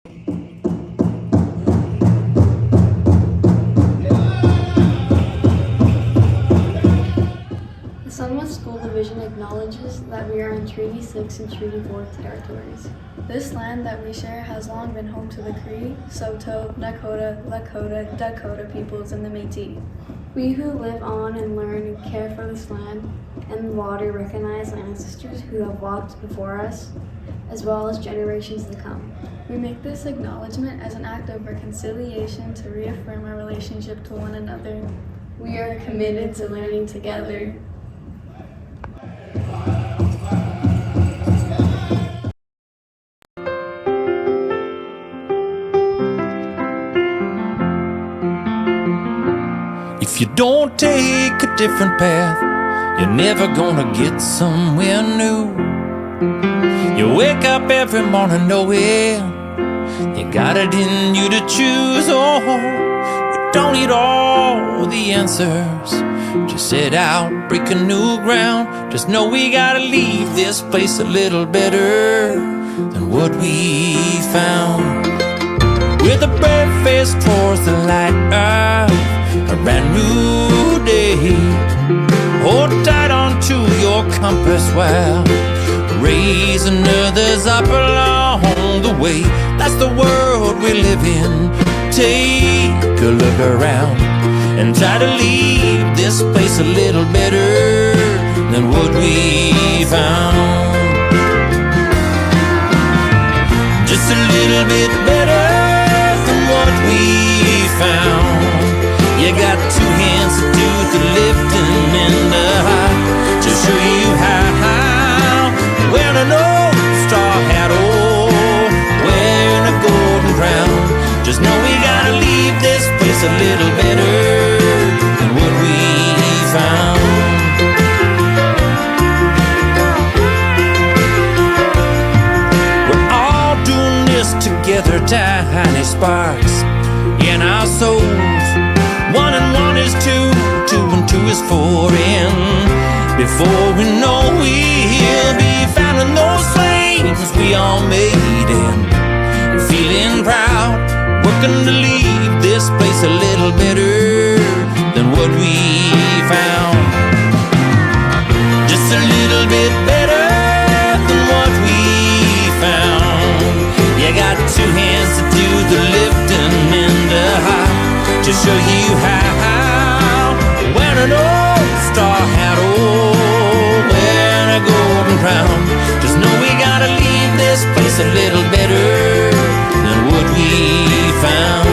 The Sunwest School Division acknowledges that we are in Treaty 6 and Treaty 4 territories. This land that we share has long been home to the Cree, Saulteaux, Nakota, Lakota, Dakota peoples, and the Métis. We who live on and learn and care for this land and water recognize our ancestors who have walked before us, as well as generations to come. We make this acknowledgement as an act of reconciliation to reaffirm our relationship to one another. We are committed to learning together. If you don't take a different path, you're never gonna get somewhere new. You wake up every morning knowing you got it in you to choose. Oh, you don't need all the answers. Just set out, break a new ground. Just know we gotta leave this place a little better than what we found. With a brave face towards the light of a brand new day. Hold tight onto your compass while raising others up along the way. That's the world we live in. Take a look around and try to leave this place a little better than what we found. Just a little bit better than what we found. You got two hands to do the lifting and the high to show you how. Wearing an old straw hat, oh, wearing a golden crown. Just know we gotta leave this place a little better than what we found. We're all doing this together, tiny sparks in our souls. 1 and 1 is 2, 2 and 2 is 4, and before we know we'll be found in those flames we all made, and feeling proud, working to leave this place a little better than what we found. Just a little bit better than what we found. You got two hands to do the lifting and the high to show you how. Wearing an old star hat, oh, wearing a golden crown. Just know we gotta leave this place a little better than what we found.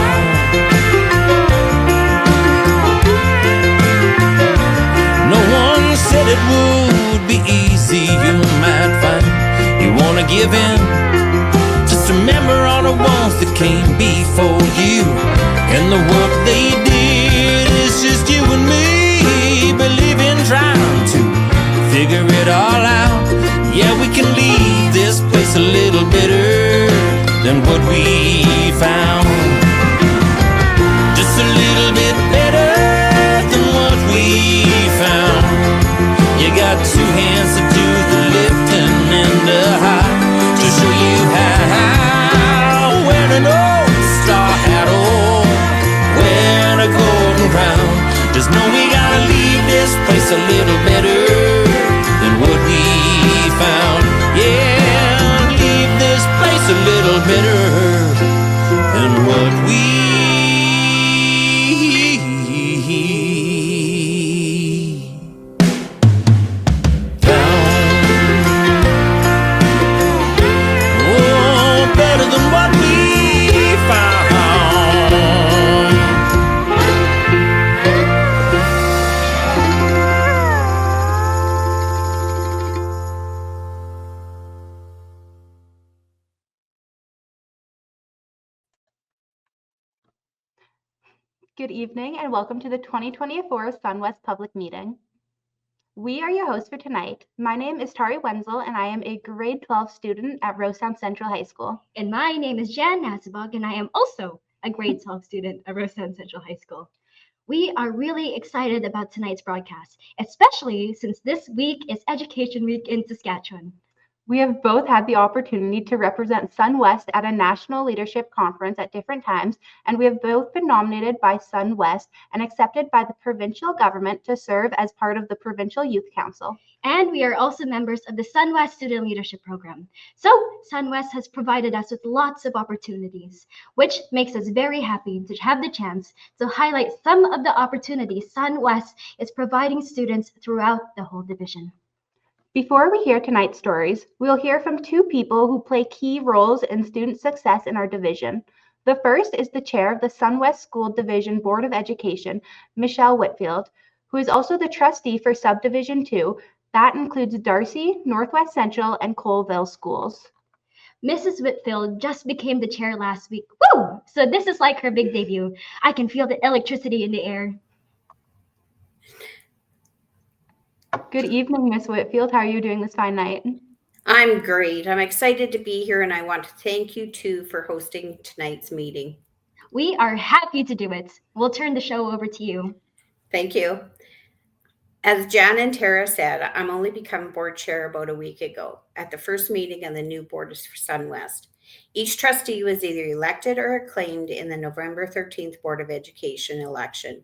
No one said it would be easy. You might find you wanna give in. Just remember all the ones that came before you, and the work they did is just you and me, believing, trying to figure it all out. Yeah, we can leave this place a little better than what we found. Just a little bit better than what we found. You got two hands to do the lifting and the high to show you how. Wearing an old star hat, oh, wearing a golden crown. Just know we gotta leave this place a little better than what we found. Yeah, leave this place a little better than what we found. Oh, better than what we found. Good evening and welcome to the 2024 Sunwest Public Meeting. We are your hosts for tonight. My name is Tari Wenzel and I am a grade 12 student at Rosetown Central High School. And my name is Jan Nasibog and I am also a grade 12 student at Rosetown Central High School. We are really excited about tonight's broadcast, especially since this week is Education Week in Saskatchewan. We have both had the opportunity to represent SunWest at a national leadership conference at different times, and we have both been nominated by SunWest and accepted by the provincial government to serve as part of the Provincial Youth Council. And we are also members of the SunWest Student Leadership Program. So SunWest has provided us with lots of opportunities, which makes us very happy to have the chance to highlight some of the opportunities SunWest is providing students throughout the whole division. Before we hear tonight's stories, we'll hear from two people who play key roles in student success in our division. The first is the chair of the SunWest School Division Board of Education, Michele Whitfield, who is also the trustee for Subdivision 2. That includes Darcy, Northwest Central, and Colville schools. Mrs. Whitfield just became the chair last week. Woo! So this is like her big debut. I can feel the electricity in the air. Good evening, Miss Whitfield. How are you doing this fine night? I'm great. I'm excited to be here, and I want to thank you too for hosting tonight's meeting. We are happy to do it. We'll turn the show over to you. Thank you. As Jan and Tara said, I'm only become board chair about a week ago at the first meeting of the new board for SunWest. Each trustee was either elected or acclaimed in the November 13th Board of Education election.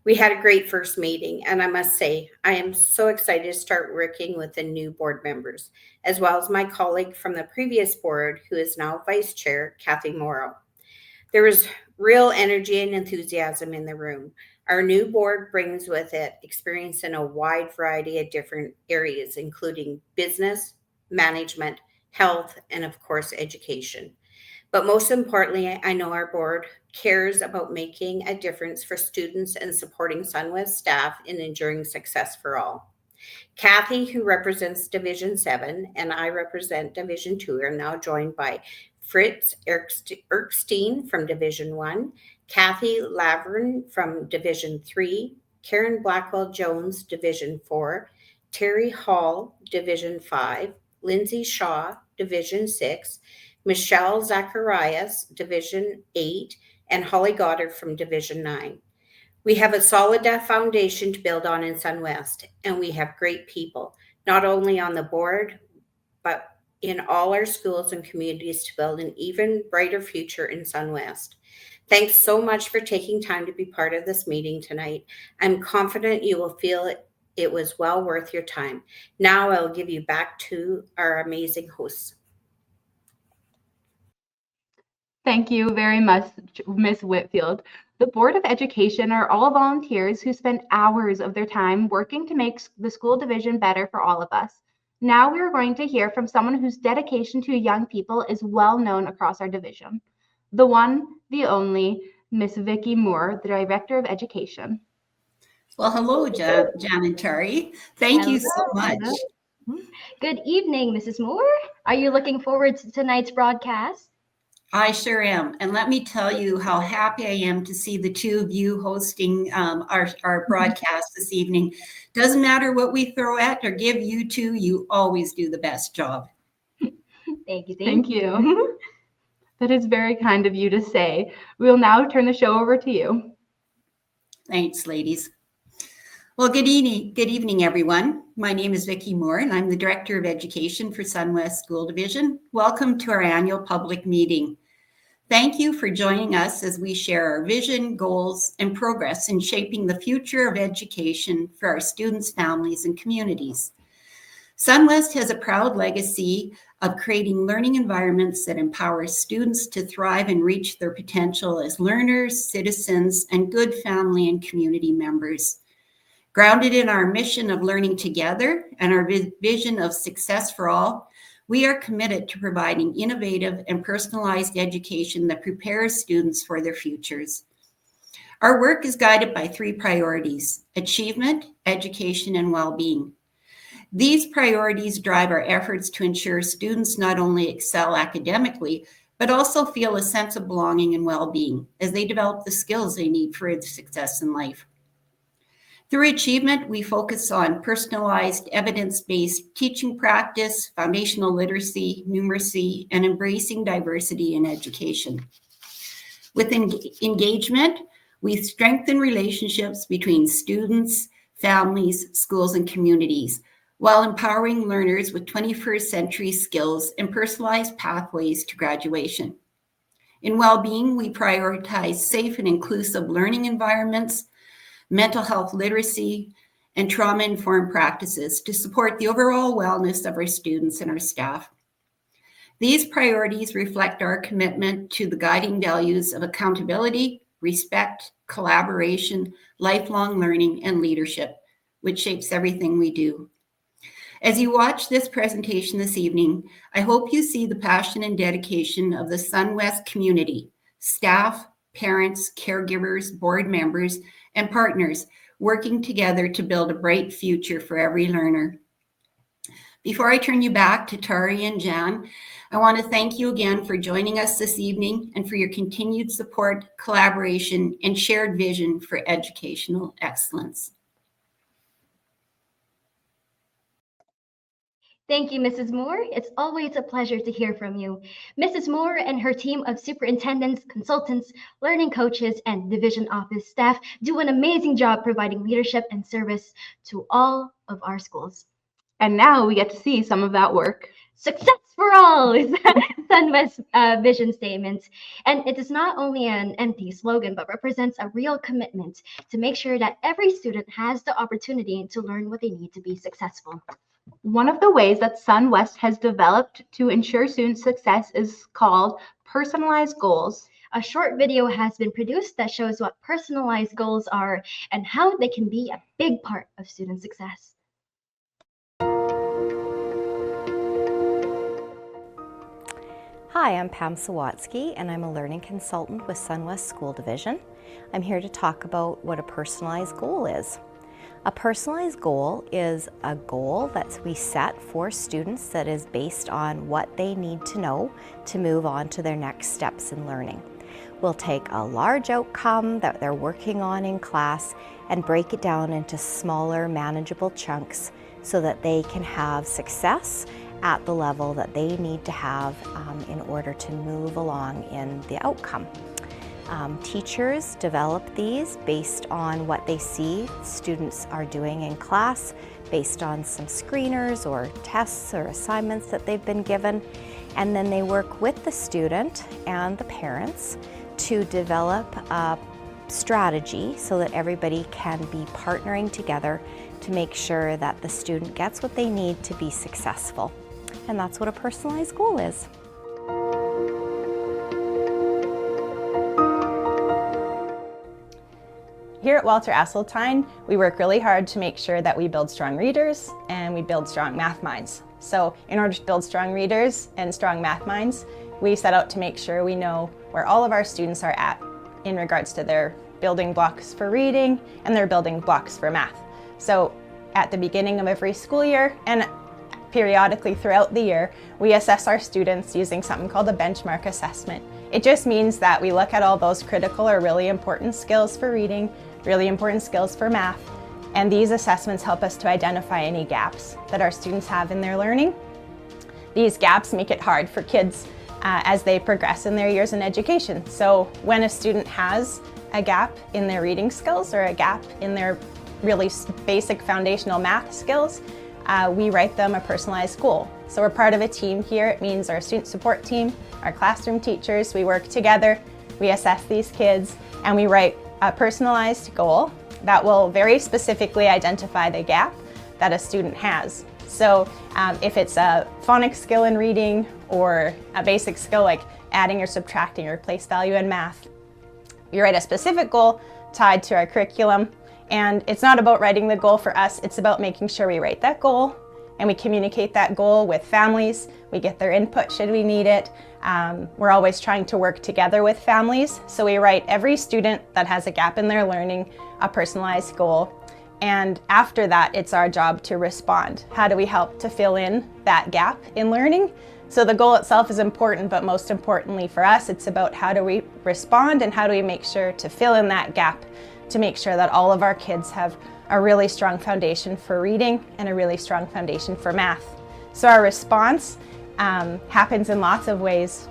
We had a great first meeting, and I must say, I am so excited to start working with the new board members, as well as my colleague from the previous board, who is now vice chair, Kathy Morrow. There was real energy and enthusiasm in the room. Our new board brings with it experience in a wide variety of different areas, including business, management, health, and of course, education. But most importantly, I know our board cares about making a difference for students and supporting SunWest staff in ensuring success for all. Kathy, who represents Division 7, and I represent Division 2, are now joined by Fritz Erkstein from Division 1, Kathy Laverne from Division 3, Karen Blackwell-Jones, Division 4, Terry Hall, Division 5, Lindsay Shaw, Division 6, Michelle Zacharias, Division 8, and Holly Goddard from Division 9. We have a solid foundation to build on in SunWest, and we have great people, not only on the board, but in all our schools and communities to build an even brighter future in SunWest. Thanks so much for taking time to be part of this meeting tonight. I'm confident you will feel it was well worth your time. Now I'll give you back to our amazing hosts. Thank you very much, Ms. Whitfield. The Board of Education are all volunteers who spend hours of their time working to make the school division better for all of us. Now we are going to hear from someone whose dedication to young people is well known across our division. The one, the only, Miss Vicki Moore, the Director of Education. Well, hello, Jan and Tari. Thank you so much. Good evening, Mrs. Moore. Are you looking forward to tonight's broadcast? I sure am. And let me tell you how happy I am to see the two of you hosting our broadcast this evening. Doesn't matter what we throw at or give you two, you always do the best job. Thank you. Thank you. That is very kind of you to say. We'll now turn the show over to you. Thanks, ladies. Well, good evening, everyone. My name is Vicki Moore, and I'm the Director of Education for SunWest School Division. Welcome to our annual public meeting. Thank you for joining us as we share our vision, goals, and progress in shaping the future of education for our students, families, and communities. SunWest has a proud legacy of creating learning environments that empower students to thrive and reach their potential as learners, citizens, and good family and community members. Grounded in our mission of learning together and our vision of success for all, we are committed to providing innovative and personalized education that prepares students for their futures. Our work is guided by three priorities: achievement, education, and well-being. These priorities drive our efforts to ensure students not only excel academically, but also feel a sense of belonging and well-being as they develop the skills they need for success in life. Through achievement, we focus on personalized, evidence-based teaching practice, foundational literacy, numeracy, and embracing diversity in education. With engagement, we strengthen relationships between students, families, schools, and communities. while empowering learners with 21st century skills and personalized pathways to graduation. In well-being, we prioritize safe and inclusive learning environments, mental health literacy, and trauma-informed practices to support the overall wellness of our students and our staff. These priorities reflect our commitment to the guiding values of accountability, respect, collaboration, lifelong learning, and leadership, which shapes everything we do. As you watch this presentation this evening, I hope you see the passion and dedication of the SunWest community, staff, parents, caregivers, board members, and partners working together to build a bright future for every learner. Before I turn you back to Tari and Jan, I want to thank you again for joining us this evening and for your continued support, collaboration, and shared vision for educational excellence. Thank you, Mrs. Moore. It's always a pleasure to hear from you. Mrs. Moore and her team of superintendents, consultants, learning coaches, and division office staff do an amazing job providing leadership and service to all of our schools. And now we get to see some of that work. Success for all is SunWest's vision statement. And it is not only an empty slogan, but represents a real commitment to make sure that every student has the opportunity to learn what they need to be successful. One of the ways that SunWest has developed to ensure student success is called personalized goals. A short video has been produced that shows what personalized goals are and how they can be a big part of student success. Hi, I'm Pam Sawatzky, and I'm a learning consultant with SunWest School Division. I'm here to talk about what a personalized goal is. A personalized goal is a goal that we set for students that is based on what they need to know to move on to their next steps in learning. We'll take a large outcome that they're working on in class and break it down into smaller, manageable chunks so that they can have success at the level that they need to have in order to move along in the outcome. Teachers develop these based on what they see students are doing in class, based on some screeners or tests or assignments that they've been given, and then they work with the student and the parents to develop a strategy so that everybody can be partnering together to make sure that the student gets what they need to be successful. And that's what a personalized goal is. Here at Walter Aseltine, we work really hard to make sure that we build strong readers and we build strong math minds. So in order to build strong readers and strong math minds, we set out to make sure we know where all of our students are at in regards to their building blocks for reading and their building blocks for math. So at the beginning of every school year and periodically throughout the year, we assess our students using something called a benchmark assessment. It just means that we look at all those critical or really important skills for reading, really important skills for math, and these assessments help us to identify any gaps that our students have in their learning. These gaps make it hard for kids as they progress in their years in education. So when a student has a gap in their reading skills or a gap in their really basic foundational math skills, we write them a personalized goal. So we're part of a team here. It means our student support team, our classroom teachers, we work together, we assess these kids, and we write a personalized goal that will very specifically identify the gap that a student has. So if it's a phonics skill in reading or a basic skill like adding or subtracting or place value in math, we write a specific goal tied to our curriculum. And it's not about writing the goal for us, it's about making sure we write that goal and we communicate that goal with families. We get their input should we need it. We're always trying to work together with families. So we write every student that has a gap in their learning a personalized goal. And after that, it's our job to respond. How do we help to fill in that gap in learning? So the goal itself is important, but most importantly for us, it's about how do we respond and how do we make sure to fill in that gap to make sure that all of our kids have a really strong foundation for reading and a really strong foundation for math. So our response happens in lots of ways.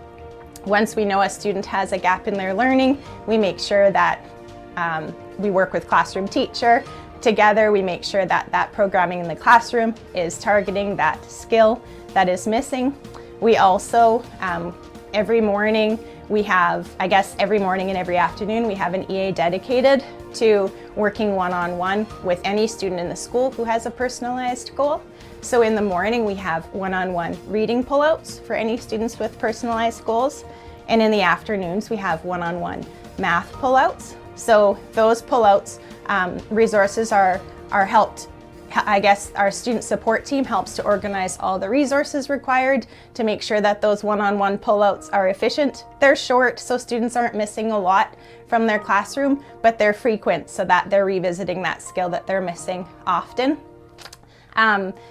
Once we know a student has a gap in their learning, we make sure that we work with classroom teacher together we make sure that that programming in the classroom is targeting that skill that is missing. We also, every morning we have, I guess every morning and every afternoon, we have an EA dedicated to working one-on-one with any student in the school who has a personalized goal. So in the morning we have one-on-one reading pullouts for any students with personalized goals. And in the afternoons we have one-on-one math pullouts. So those pullouts, resources are helped, I guess our student support team helps to organize all the resources required to make sure that those one-on-one pullouts are efficient. They're short, so students aren't missing a lot from their classroom, but they're frequent so that they're revisiting that skill that they're missing often.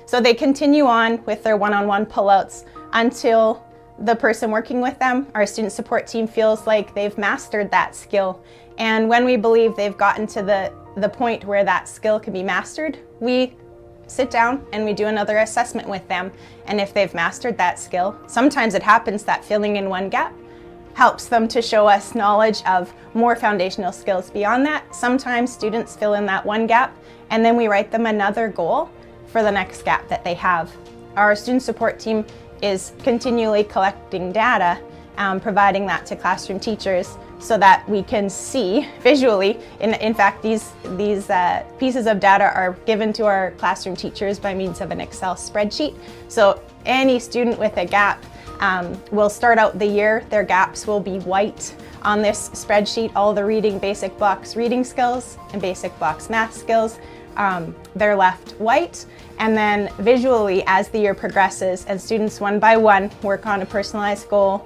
So they continue on with their one-on-one pullouts until the person working with them, our student support team, feels like they've mastered that skill. And when we believe they've gotten to the point where that skill can be mastered, we sit down and we do another assessment with them. And if they've mastered that skill, sometimes it happens that filling in one gap helps them to show us knowledge of more foundational skills beyond that. Sometimes students fill in that one gap and then we write them another goal for the next gap that they have. Our student support team is continually collecting data, providing that to classroom teachers so that we can see visually. In fact, these pieces of data are given to our classroom teachers by means of an Excel spreadsheet. So any student with a gap will start out the year, their gaps will be white on this spreadsheet. All the reading basic blocks reading skills and basic blocks math skills, they're left white. And then visually, as the year progresses and students one by one work on a personalized goal,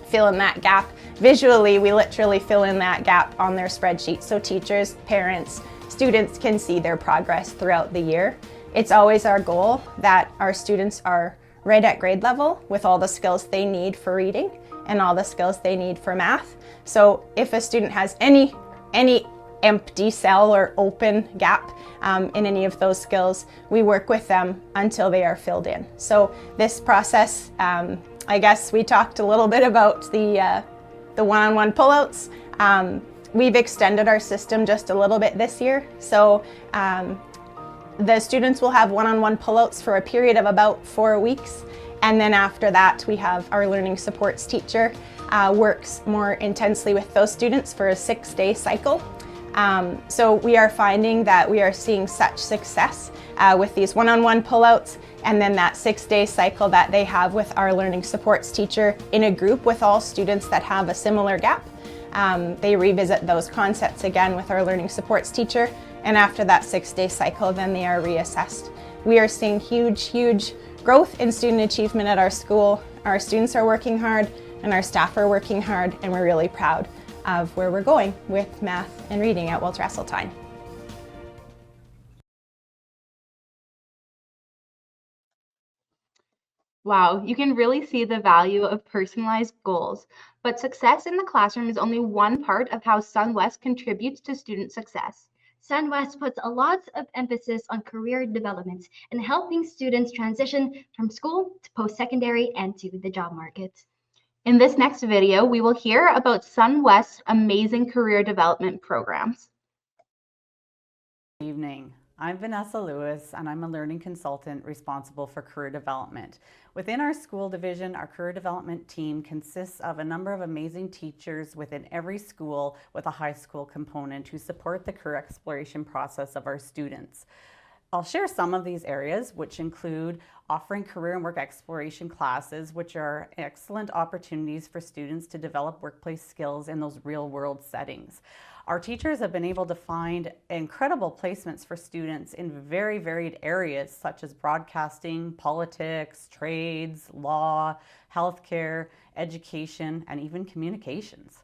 fill in that gap. Visually, we literally fill in that gap on their spreadsheet so teachers, parents, students can see their progress throughout the year. It's always our goal that our students are right at grade level with all the skills they need for reading and all the skills they need for math. So if a student has any empty cell or open gap in any of those skills, we work with them until they are filled in. So this process, I guess we talked a little bit about the one-on-one pullouts. We've extended our system just a little bit this year. So the students will have one-on-one pullouts for a period of about 4 weeks. And then after that, we have our learning supports teacher works more intensely with those students for a 6-day cycle. So we are finding that we are seeing such success with these one-on-one pullouts and then that 6-day cycle that they have with our learning supports teacher in a group with all students that have a similar gap. They revisit those concepts again with our learning supports teacher, and after that 6-day cycle, then they are reassessed. We are seeing huge growth in student achievement at our school. Our students are working hard and our staff are working hard, and we're really proud of where we're going with math and reading at Walter Aseltine. Wow, you can really see the value of personalized goals, but success in the classroom is only one part of how SunWest contributes to student success. SunWest puts a lot of emphasis on career development and helping students transition from school to post-secondary and to the job market. In this next video, we will hear about SunWest's amazing career development programs. Good evening. I'm Vanessa Lewis, and I'm a learning consultant responsible for career development. Within our school division, our career development team consists of a number of amazing teachers within every school with a high school component who support the career exploration process of our students. I'll share some of these areas, which include offering career and work exploration classes, which are excellent opportunities for students to develop workplace skills in those real-world settings. Our teachers have been able to find incredible placements for students in very varied areas such as broadcasting, politics, trades, law, healthcare, education, and even communications.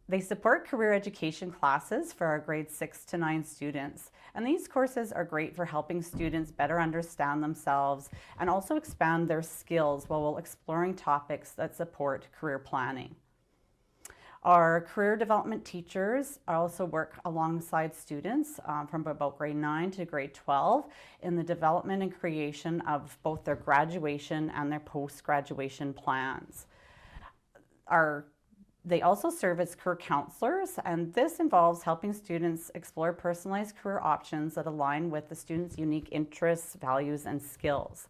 They support career education classes for our grades 6 to 9 students, and these courses are great for helping students better understand themselves and also expand their skills while exploring topics that support career planning. Our career development teachers also work alongside students from about grade 9 to grade 12 in the development and creation of both their graduation and their post-graduation plans. Our They also serve as career counselors, and this involves helping students explore personalized career options that align with the student's unique interests, values, and skills.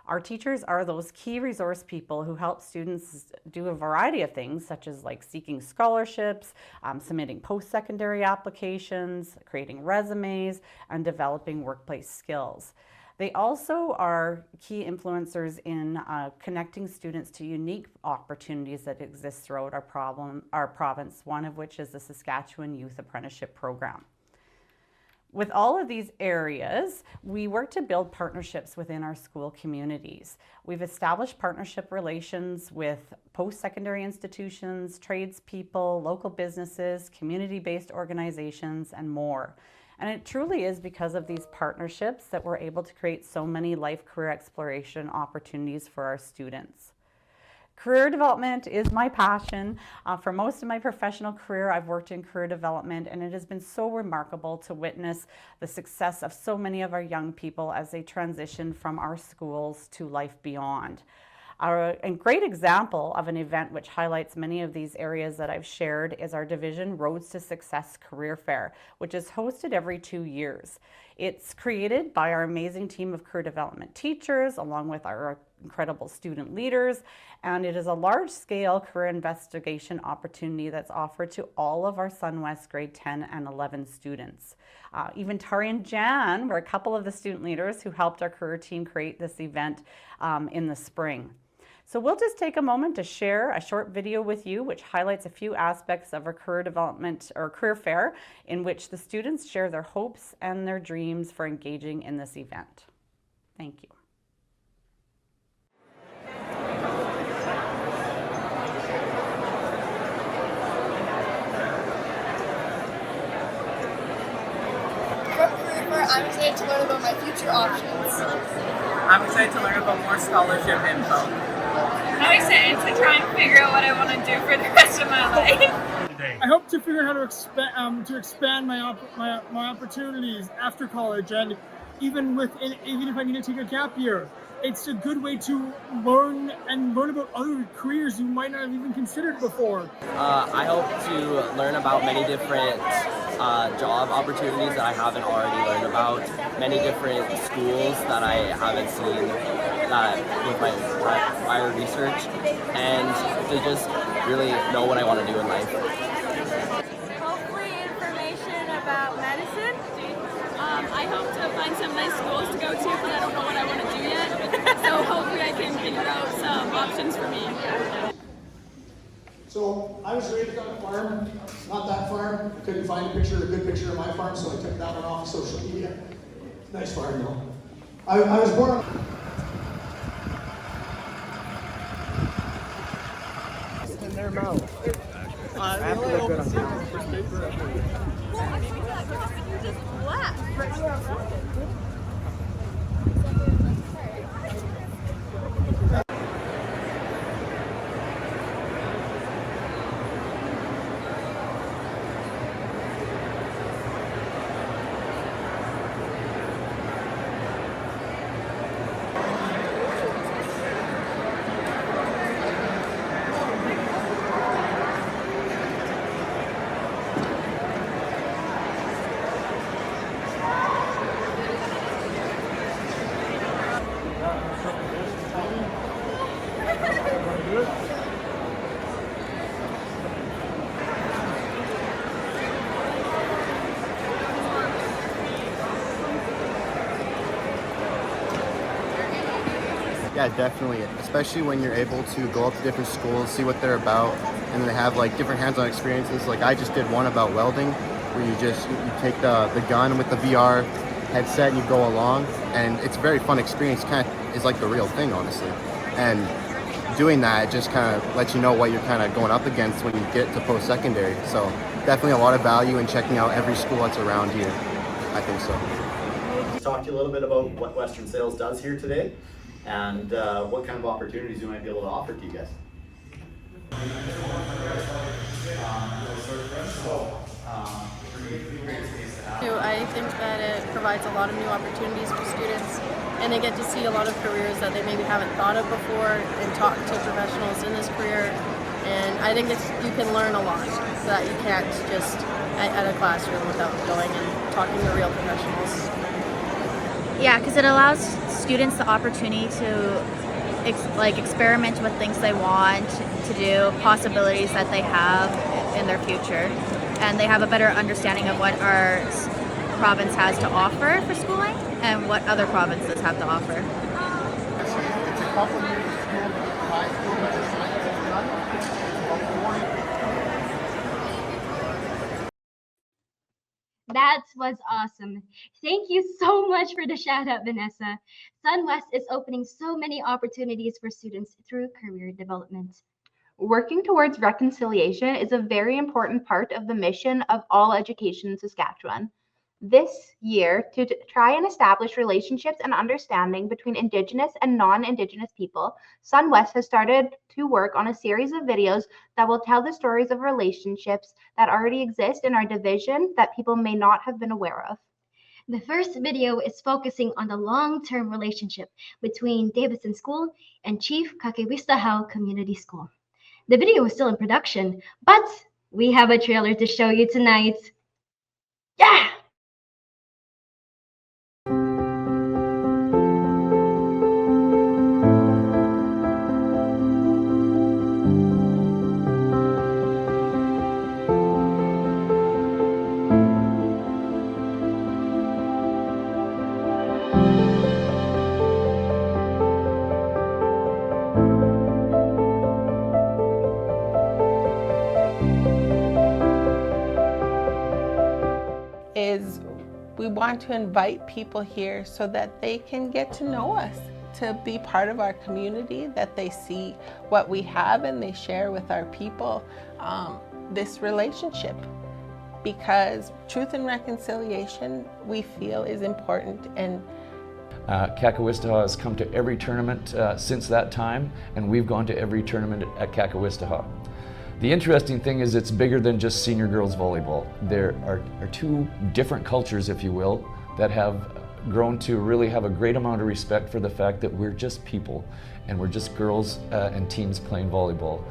Our teachers are those key resource people who help students do a variety of things, such as like seeking scholarships, submitting post-secondary applications, creating resumes, and developing workplace skills. They also are key influencers in connecting students to unique opportunities that exist throughout our province, one of which is the Saskatchewan Youth Apprenticeship Program. With all of these areas, we work to build partnerships within our school communities. We've established partnership relations with post-secondary institutions, tradespeople, local businesses, community-based organizations, and more. And it truly is because of these partnerships that we're able to create so many life career exploration opportunities for our students. Career development is my passion. For most of my professional career, I've worked in career development, and it has been so remarkable to witness the success of so many of our young people as they transition from our schools to life beyond. A great example of an event which highlights many of these areas that I've shared is our Division Roads to Success Career Fair, which is hosted every 2 years. It's created by our amazing team of career development teachers, along with our incredible student leaders, and it is a large-scale career investigation opportunity that's offered to all of our SunWest grade 10 and 11 students. Even Tari and Jan were a couple of the student leaders who helped our career team create this event in the spring. So we'll just take a moment to share a short video with you which highlights a few aspects of our career development or career fair in which the students share their hopes and their dreams for engaging in this event. Thank you. I'm excited to learn about my future options. I'm excited to learn about more scholarship info. I'm excited to try and figure out what I want to do for the rest of my life. I hope to figure out how to expand my opportunities after college, and even if I need to take a gap year, it's a good way to learn about other careers you might not have even considered before. I hope to learn about many different job opportunities that I haven't already learned about, many different schools that I haven't seen with my prior research, and to just really know what I want to do in life. Hopefully information about medicine. I hope to find some nice schools to go to because I don't know what I want to do yet. So hopefully I can figure out some options for me. So I was raised on a farm, not that farm. I couldn't find a good picture of my farm, so I took that one off of social media. Nice farm though. I was born in their mouth. Yeah, definitely, especially when you're able to go up to different schools, see what they're about, and they have like different hands-on experiences. Like I just did one about welding, where you take the gun with the VR headset and you go along, and it's a very fun experience. Kind of is like the real thing, honestly. And doing that, it just kind of lets you know what you're kind of going up against when you get to post-secondary. So definitely a lot of value in checking out every school that's around here. I think so. Let's talk to you a little bit about what Western Sales does here today, and what kind of opportunities we might be able to offer to you guys. I think that it provides a lot of new opportunities for students, and they get to see a lot of careers that they maybe haven't thought of before and talk to professionals in this career and I think you can learn a lot that you can't just at a classroom without going and talking to real professionals. Yeah, because it allows students the opportunity to experiment with things they want to do, possibilities that they have in their future, and they have a better understanding of what our province has to offer for schooling and what other provinces have to offer. It's a complementary school, high school, but the science is done. It's about 40. That was awesome. Thank you so much for the shout out, Vanessa. SunWest is opening so many opportunities for students through career development. Working towards reconciliation is a very important part of the mission of all education in Saskatchewan. This year, to try and establish relationships and understanding between Indigenous and non-Indigenous people, SunWest has started to work on a series of videos that will tell the stories of relationships that already exist in our division that people may not have been aware of. The first video is focusing on the long-term relationship between Davidson School and Chief Kakewistahau Community School. The video is still in production, but we have a trailer to show you tonight. Yeah! Is we want to invite people here so that they can get to know us, to be part of our community, that they see what we have and they share with our people this relationship. Because truth and reconciliation, we feel, is important. And Kakewistahau has come to every tournament since that time, and we've gone to every tournament at Kakewistahau. The interesting thing is it's bigger than just senior girls volleyball. There are two different cultures, if you will, that have grown to really have a great amount of respect for the fact that we're just people and we're just girls and teens playing volleyball.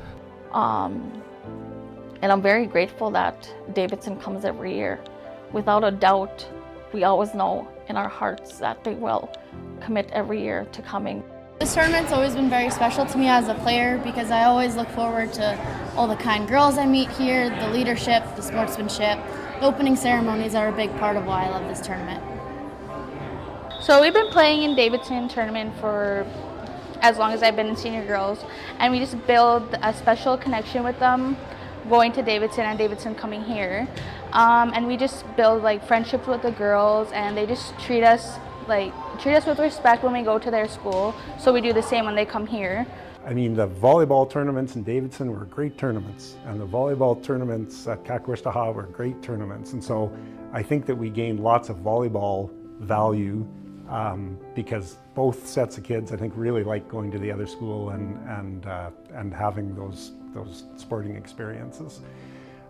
And I'm very grateful that Davidson comes every year. Without a doubt, we always know in our hearts that they will commit every year to coming. This tournament's always been very special to me as a player because I always look forward to all the kind girls I meet here, the leadership, the sportsmanship. The opening ceremonies are a big part of why I love this tournament. So we've been playing in Davidson tournament for as long as I've been in senior girls, and we just build a special connection with them going to Davidson and Davidson coming here. And we just build like friendships with the girls, and they just treat us with respect when we go to their school, so we do the same when they come here. I mean, the volleyball tournaments in Davidson were great tournaments, and the volleyball tournaments at Kakewistahau were great tournaments, and so I think that we gained lots of volleyball value because both sets of kids, I think, really like going to the other school and having those sporting experiences.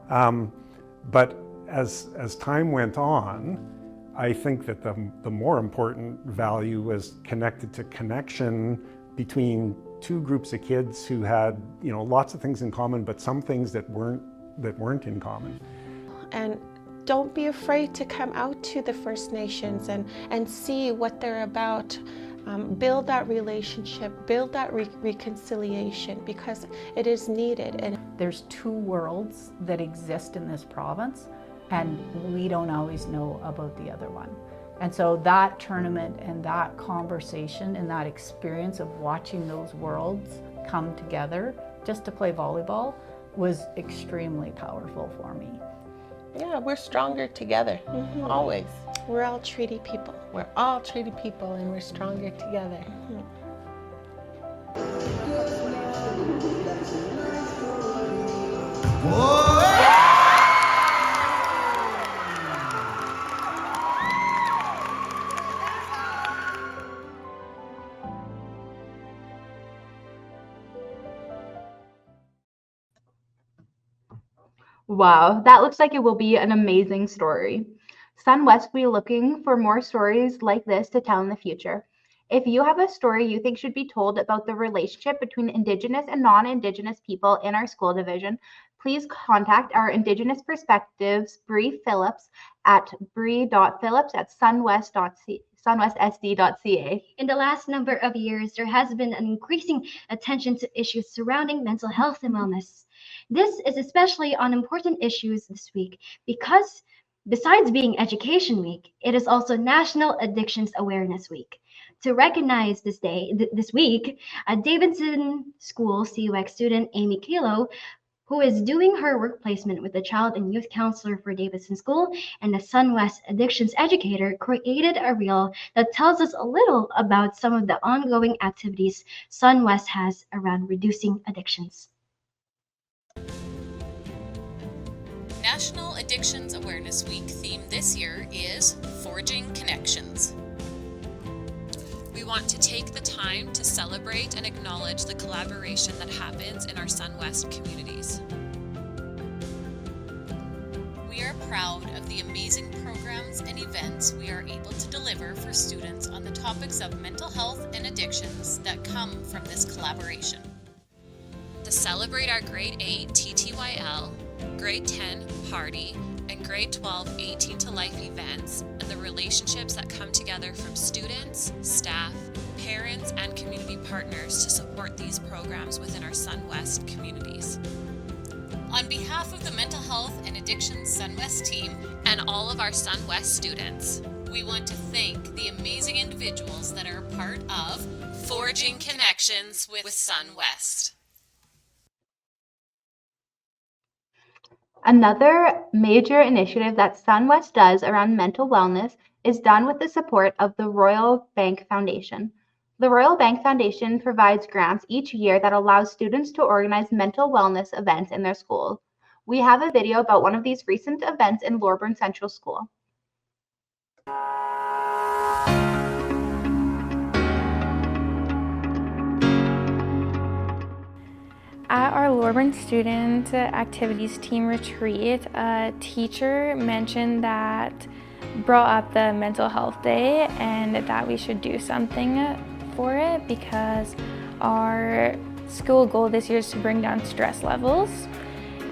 But as time went on, I think that the more important value was connected to connection between two groups of kids who had, you know, lots of things in common, but some things that weren't in common. And don't be afraid to come out to the First Nations and see what they're about. Build that relationship, build that reconciliation, because it is needed. And there's two worlds that exist in this province, and we don't always know about the other one. And so that tournament and that conversation and that experience of watching those worlds come together just to play volleyball was extremely powerful for me. Yeah, we're stronger together, always. We're all treaty people. We're all treaty people, and we're stronger together. Wow, that looks like it will be an amazing story. SunWest will be looking for more stories like this to tell in the future. If you have a story you think should be told about the relationship between Indigenous and non-Indigenous people in our school division, please contact our Indigenous Perspectives, Bree Phillips, at bree.phillips@sunwest.ca. In the last number of years, there has been an increasing attention to issues surrounding mental health and wellness. This is especially on important issues this week because besides being Education Week, it is also National Addictions Awareness Week. To recognize this week, a Davidson School CUX student, Amy Kilo, who is doing her work placement with the Child and Youth Counselor for Davidson School and the SunWest Addictions Educator, created a reel that tells us a little about some of the ongoing activities SunWest has around reducing addictions. National Addictions Awareness Week theme this year is Forging Connections. We want to take the time to celebrate and acknowledge the collaboration that happens in our SunWest communities. We are proud of the amazing programs and events we are able to deliver for students on the topics of mental health and addictions that come from this collaboration. To celebrate our Grade 8 TTYL, Grade 10 Party, and Grade 12 18 to Life events and the relationships that come together from students, staff, parents, and community partners to support these programs within our SunWest communities. On behalf of the Mental Health and Addictions SunWest team and all of our SunWest students, we want to thank the amazing individuals that are a part of Forging Connections with SunWest. Another major initiative that SunWest does around mental wellness is done with the support of the Royal Bank Foundation. The Royal Bank Foundation provides grants each year that allows students to organize mental wellness events in their school. We have a video about one of these recent events in Lorbourn Central School. At our Lorbourn Student Activities Team Retreat, a teacher mentioned brought up the Mental Health Day and that we should do something for it because our school goal this year is to bring down stress levels.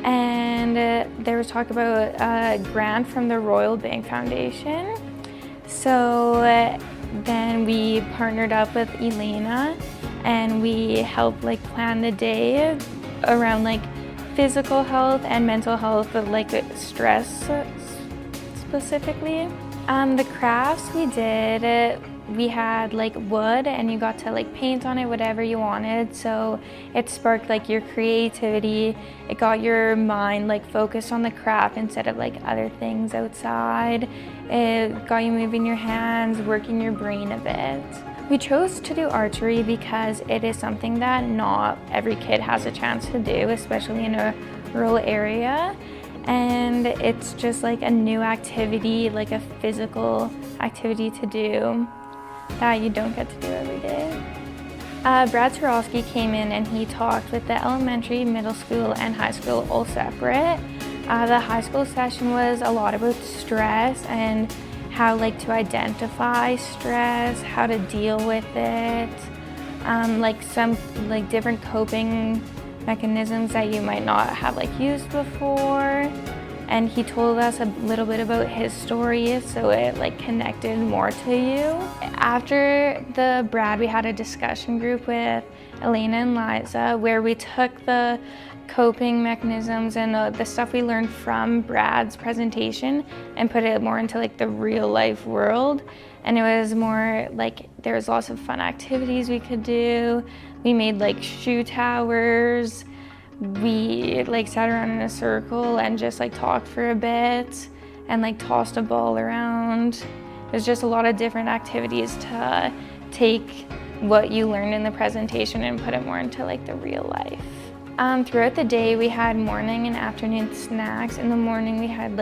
And there was talk about a grant from the Royal Bank Foundation. So then we partnered up with Elena and we helped plan the day around physical health and mental health, but stress specifically. The crafts we did, we had wood and you got to paint on it whatever you wanted, so it sparked your creativity. It got your mind focused on the craft instead of other things outside. It got you moving your hands, working your brain a bit. We chose to do archery because it is something that not every kid has a chance to do, especially in a rural area. And it's just a new activity, a physical activity to do that you don't get to do every day. Brad Sarowski came in and he talked with the elementary, middle school, and high school all separate. The high school session was a lot about stress and how to identify stress, how to deal with it, some different coping mechanisms that you might not have used before. And he told us a little bit about his story, so it connected more to you. After the Brad, we had a discussion group with Elena and Liza where we took the coping mechanisms and the stuff we learned from Brad's presentation and put it more into the real life world. And it was more there was lots of fun activities we could do. We made shoe towers. We sat around in a circle and just talked for a bit and tossed a ball around. There's just a lot of different activities to take what you learned in the presentation and put it more into the real life. Throughout the day we had morning and afternoon snacks. In the morning we had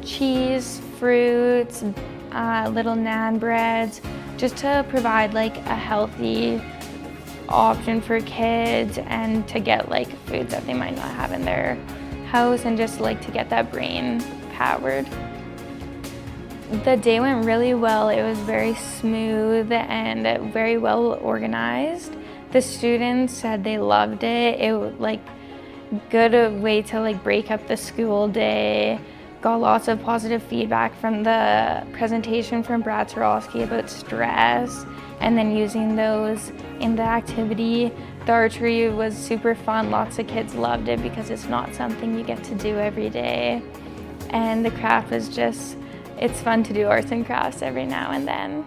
cheese, fruits, little naan breads, just to provide a healthy option for kids and to get foods that they might not have in their house and just to get that brain powered. The day went really well. It was very smooth and very well organized. The students said they loved it. It was like good way to like break up the school day. Got lots of positive feedback from the presentation from Brad Swatzky about stress, and then using those in the activity. The archery was super fun. Lots of kids loved it because it's not something you get to do every day. And the craft was just, it's fun to do arts and crafts every now and then.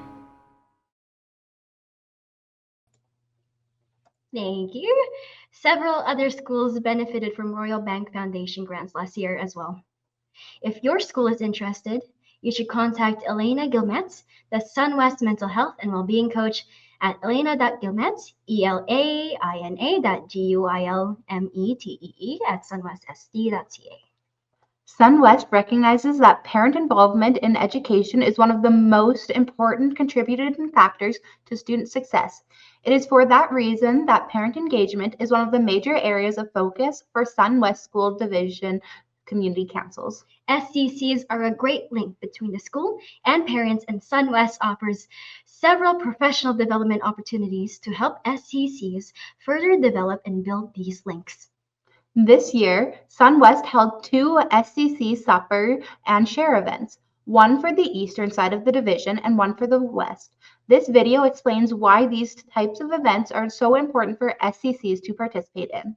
Thank you. Several other schools benefited from Royal Bank Foundation grants last year as well. If your school is interested, you should contact Elena Gilmetz, the SunWest Mental Health and Wellbeing Coach, at elena.gilmetz, elaina.guilmetee@sunwestsd.ca. SunWest recognizes that parent involvement in education is one of the most important contributing factors to student success. It is for that reason that parent engagement is one of the major areas of focus for SunWest School Division community councils. SCCs are a great link between the school and parents, and SunWest offers several professional development opportunities to help SCCs further develop and build these links. This year, SunWest held 2 SCC supper and share events, one for the eastern side of the division and one for the west. This video explains why these types of events are so important for SCCs to participate in.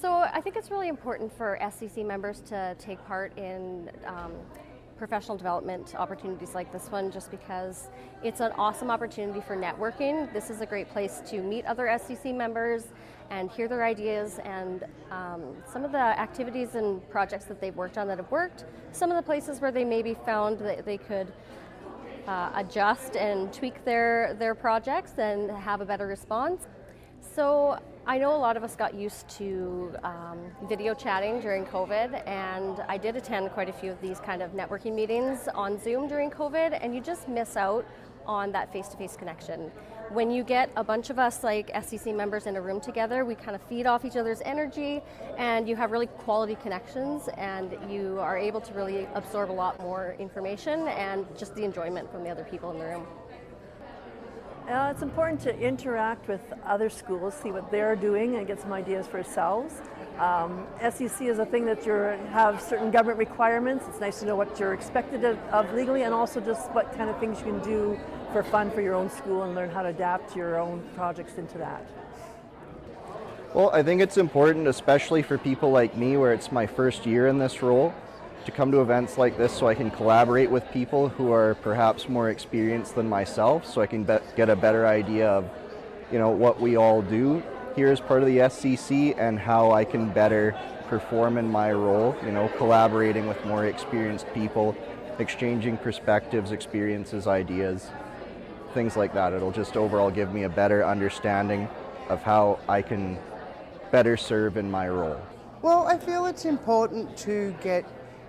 So I think it's really important for SCC members to take part in professional development opportunities like this one, just because it's an awesome opportunity for networking. This is a great place to meet other SCC members and hear their ideas and some of the activities and projects that they've worked on that have worked, some of the places where they maybe found that they could adjust and tweak their projects and have a better response. So I know a lot of us got used to video chatting during COVID, and I did attend quite a few of these kind of networking meetings on Zoom during COVID, and you just miss out on that face-to-face connection. When you get a bunch of us like SCC members in a room together, we kind of feed off each other's energy, and you have really quality connections, and you are able to really absorb a lot more information and just the enjoyment from the other people in the room. It's important to interact with other schools, see what they're doing, and get some ideas for ourselves. SCC is a thing that you have certain government requirements. It's nice to know what you're expected of legally, and also just what kind of things you can do for fun for your own school and learn how to adapt your own projects into that. Well, I think it's important, especially for people like me, where it's my first year in this role, to come to events like this so I can collaborate with people who are perhaps more experienced than myself, so I can get a better idea of, what we all do here as part of the SCC and how I can better perform in my role, collaborating with more experienced people, exchanging perspectives, experiences, ideas, things like that. It'll just overall give me a better understanding of how I can better serve in my role. Well, I feel it's important to get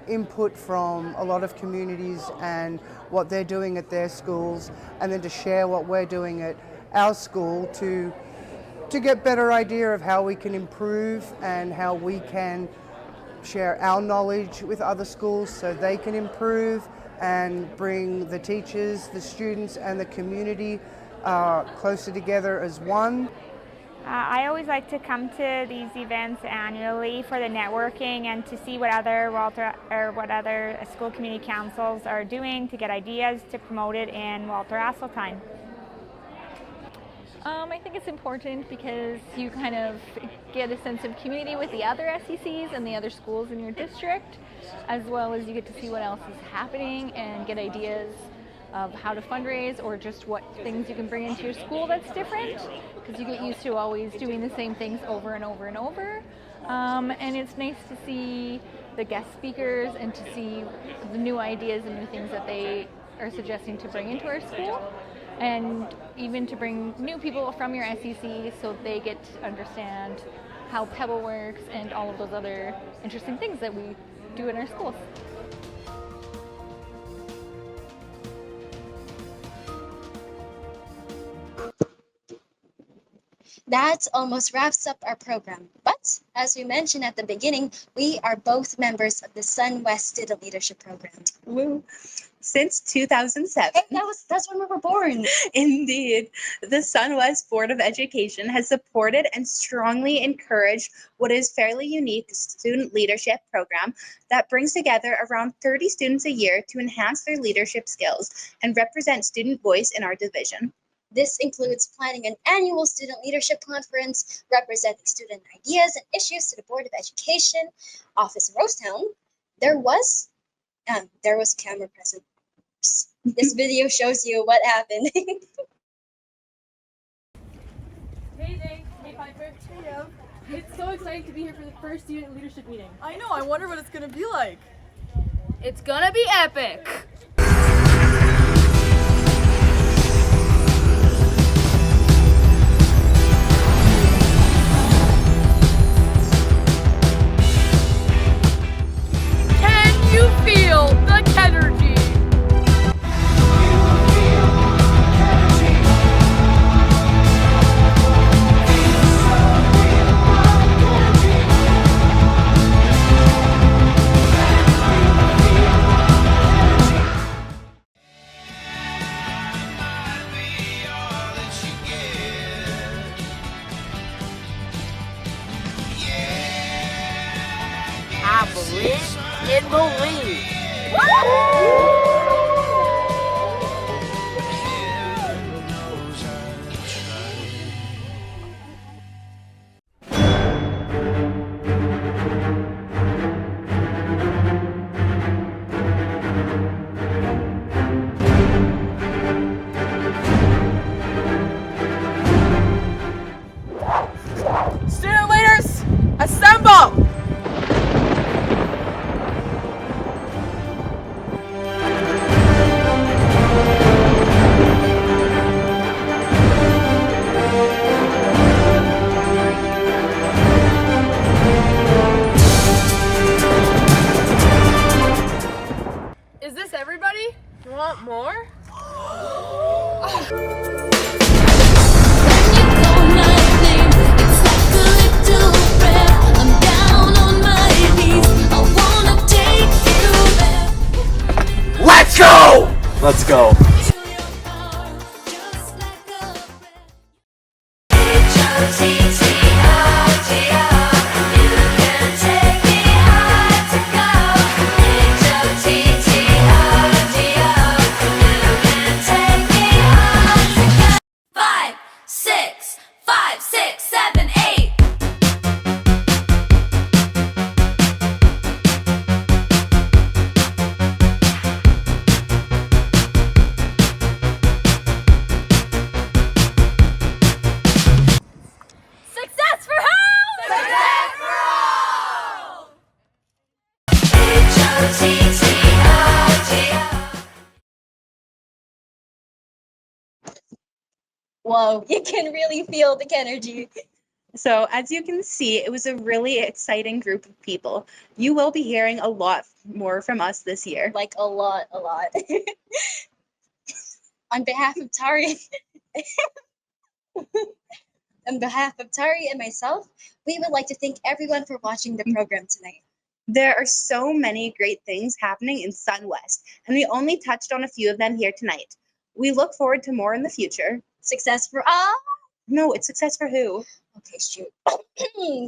input from a lot of communities and what they're doing at their schools, and then to share what we're doing at our school to get better idea of how we can improve and how we can share our knowledge with other schools so they can improve and bring the teachers, the students and the community closer together as one. I always like to come to these events annually for the networking and to see what other school community councils are doing to get ideas to promote it in Aseltine. I think it's important because you kind of get a sense of community with the other SECs and the other schools in your district, as well as you get to see what else is happening and get ideas of how to fundraise or just what things you can bring into your school that's different, because you get used to always doing the same things over and over and over. And it's nice to see the guest speakers and to see the new ideas and new things that they are suggesting to bring into our school, and even to bring new people from your SEC so they get to understand how Pebble works and all of those other interesting things that we do in our schools. That almost wraps up our program. But as we mentioned at the beginning, we are both members of the SunWest Student Leadership Program. Woo. Since 2007. Hey, that's when we were born. Indeed. The SunWest Board of Education has supported and strongly encouraged what is fairly unique student leadership program that brings together around 30 students a year to enhance their leadership skills and represent student voice in our division. This includes planning an annual student leadership conference, representing student ideas and issues to the Board of Education office in Rosetown. There was a camera present. This video shows you what happened. Hey Zane, hey Piper. Hey Ev. It's so exciting to be here for the first student leadership meeting. I know, I wonder what it's gonna be like. It's gonna be epic. You feel the energy. I believe and believe. Student leaders, assemble! Is this everybody? You want more? Let's go! Let's go. Whoa, you can really feel the energy. So as you can see, it was a really exciting group of people. You will be hearing a lot more from us this year. Like a lot. On behalf of Tari, and myself, we would like to thank everyone for watching the program tonight. There are so many great things happening in SunWest, and we only touched on a few of them here tonight. We look forward to more in the future. Success for all? No, it's success for who? Okay, shoot.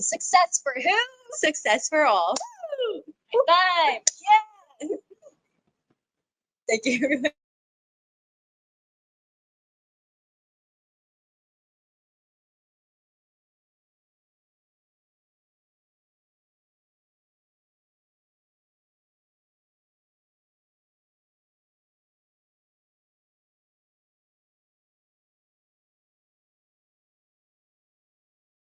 Success for who? Success for all. Bye. Yeah. Thank you.